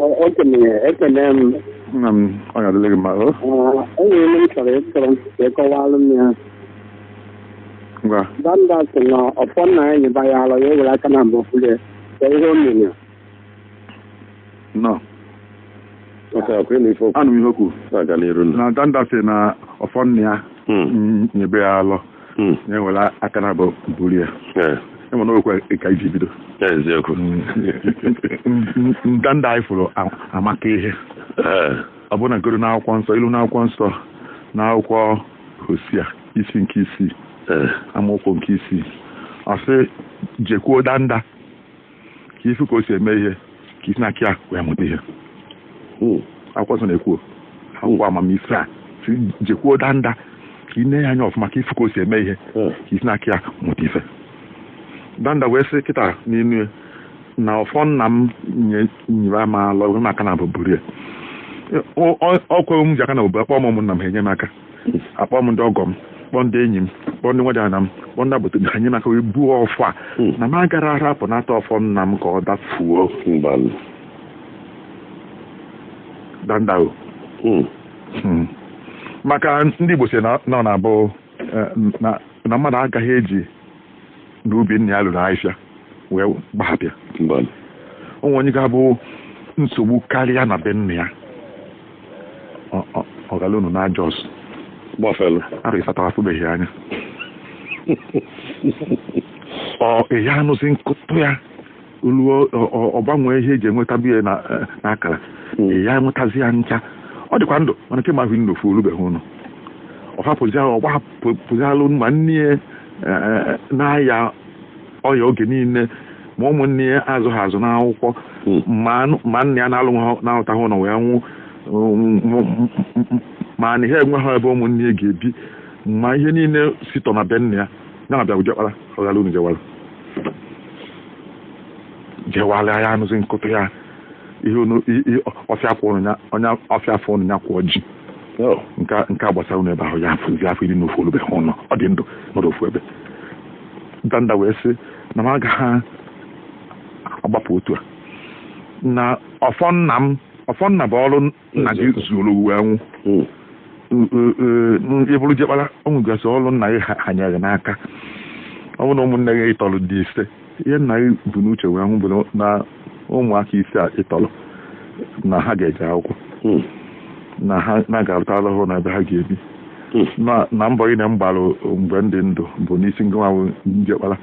ekene m nna m ọ ga-adịle gị mma enwere m chọrọ ịkọwalụ m ya ngwa danda sị na ọfọ nna ya nyeba ya alọ ya ewere aka na mbụ pụrụ ka ihe o mere nọ anụ ihe okwu na danda sị na ọfọ nna ya nyebe ya alọ ya ewere aka na mbụ buru ya enwe na okwu ka iji bido ndanda anyị fụrụ amaka ihe ọ bụ na nkoro n'akwụkwọ nsọ ilu n'akwụkwọ nsọ n'akwụkwọ Hosea isi nke isii amaokwu nke isii ọ sị jekwuo danda ka ifu ka o si eme ihe ka isi n'aka ya wee mụta ihe akwụkwọ nsọ na-ekwu akwụkwọ amamife a si jekwuo danda ka ị na-enye anya ọfụma ka ifu ka o si eme ihe ka isi n'aka ya mụta ife danda wee sị kịta n'inu na ọfọ nna m nyere ama alọ maka na bụburu ya ọkwe m ji aka na obodo akpọ m ụmụnna m ha enye m aka akpọ m ndị ọgọ m kpọọ ndị enyi m kpọọ ndị nwedana m kpọọ ndị agbata ha nye m aka wee buo ọfọ a na m agara arapụ nata ọfọ nna m ka ọ dafuo danda o maka ndị Igbo si nọ na-abụ na mmadụ agaghị eji n'ubi nna ya lụrụ ahịfịa wee gbahapịa onwe onye ga-abụ nsogbu karịa na be nna ya ọgala unu na Jos arụ ịsatara afụbeghị anya ya anụzi nkụtụ ya oluo ọgbanwee ihe eji enweta biya n'akara ya enwetazi ya ncha ọ dịkwa ndụ mana nke mazị ndụ ofu olubeghị ụnụ ọgbapụzialụ ma nne na-aya ọya oge niile ma ụmụnne ya azụghị azụ n'akwụkwọ ma nne ya na-alụghị ụlọ wee nwụ ma na ihe enweghị ebe ụmụnne ya ga-ebi ma ihe niile sitọ na be nne ya na-abịa ujekpara ọghara unu jewala ya anụzi nkụtụ ya ihe ọfịa afọ ụnụ ya kwụọ ji nke agbasa unu ebe ahụ ya afụzi afọ iri na ofu olubeghị ụlọ ọ dị ndụ nọrọ ofu ebe danda wee sị na m agaghị agbapụ otu a na ọfọ nna bụ ọrụ nna gị zuru wee nwụ ịbụrụ jekpara ọnwụgasị ọrụ nna gị hanyere n'aka ọ bụ na ụmụnne gị ịtọrọ dị ise ihe nna gị bụ n'uche wee nwụ bụ na ụmụaka ise a ịtọrọ na ha ga-eje akwụkwọ na ha na-agarụta ọhụrụ na ebe ha ga-ebi na mbọ gị na m gbara mgbe ndị ndụ bụ n'isi ngịnwa njekpara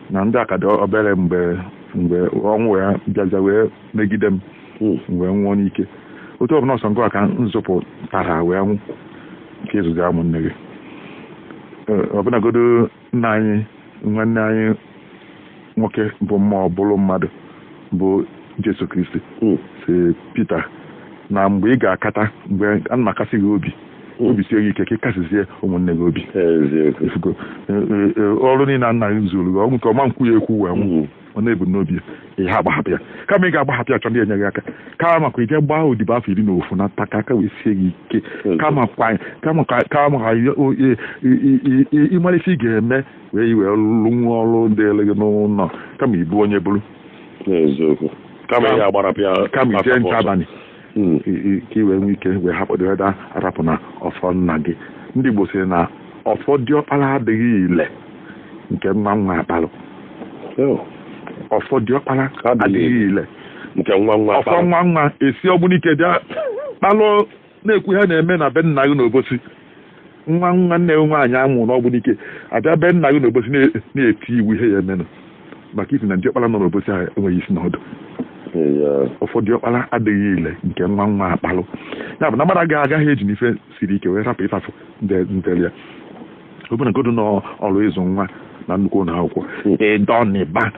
na ndị aka dị obere mgbe ọnwụ wee bịaza wee megide m wee nwụọ n'ike otu ọbụla ọsọ ngwa ka nzụpụtara wee nwụ nke ịzụzi ụmụnne gị ọbụnagodo nna anyị nwanne anyị nwoke bụ mmụọ bụrụ mmadụ bụ Jesu Kristi si Pita na mgbe ị ga-akata mgbe a na akasị gị obi sie gị ike ka ị kasịzie ụmụnne gị obi ọrụ niile nna gị zuru gị ọnwụ nke ọma nkwu ya ekwu wee nwụ ọ na-ebu n'obi ihe agbahapụ ya kama ị ga-agbahapụ ya chọ ndị enye gị aka kama makwa ije gbaa odibo afọ 11 na taka aka wee sie gị ike kama ịmalite ị ga-eme wee iwe lụnwe ọrụ dịrị gị n'ụlọ kama ibu onye bụrụ kama ije nche abalị ka i wee nwee ike wee hapụdị eda arapụ na ọfọ nna gị ndị Igbo sị na ọfọ diọkpara adịghị ile nke nwa nwa akpalụ ọfọ diọkpara adịghị ile ọfọ nwa nwa esi ọgbunike bịa kpalụ na-ekwu ihe na-eme na be nna gị n'obosi nwa nwanne nwaanyị amụ n'ọgbunike abịa be nna gị n'obosi na-eti iwu ihe ya emenụ maka isi na diọkpara nọ n'obosi ahụ enweghị isi n'ọdụ ụfọdụ ọkpara adịghị ile nke nwa nwa akpalụ ya bụ na mmadụ agaghị eji n'ife siri ike wee rapụ ịfafụ ndeli ya obenagodo n'ọrụ ịzụ nwa na nnukwu ụlọ akwụkwọ ịdọnịba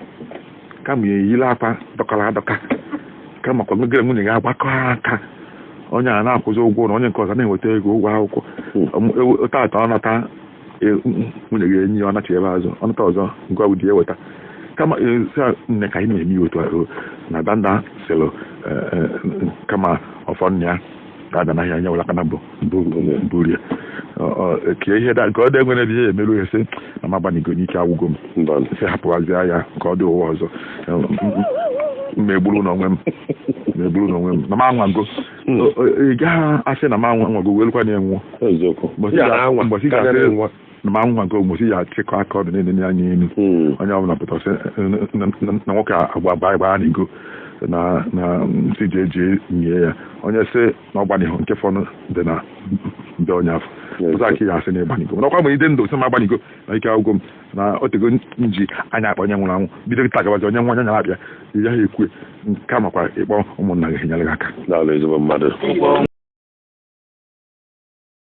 kama eyile akwa dọkara adọka kama kwa megere nwunye gị agbakọ aka onye a na-akwụzi ụgwọ na onye nke ọzọ na-enweta ego ụgwọ akwụkwọ tata ọ nata nwunye gị enyi ọ nachi ebe azụ ọ nata ọzọ ngwa ụdị eweta kama nne ka anyị na-eme otu ahụ na danda sịlụ kama ọfọ nna ya ga-ada n'ahịa anya wụla kana buru ya ka ihe ka ọ dị enwere ebe ihe emerụ ya sị na mabanigo n'ike agwụgo m si hapụghazie ya ka ọ dị ụwa ọzọ mmegburu n'onwe m na-eburu n'onwe m na m anwago ị gaghị asị na m anwago welukwa na-enwụọ mbọsị ga-asị na m anwago mbọsị ya achịkọ aka ọdụ niile anya elu onye ọbụla pụta sị na nwoke agba n'igo na ntị ji eji nye ya onye sị na ọgbanihu nke fọnụ dị na ndị onye afọ ụzọ aka ya asị na ịgbanigo mana ọkwa ma ide ndụ sị m agbanigo na ike agwụgo m na otego nji anya akpa onye nwụrụ anwụ bido taa gabazi onye nwa onye nyara abịa ya ha ekwe nke makwa ịkpọ ụmụnna gị nyere gị aka ezigbo mmadụ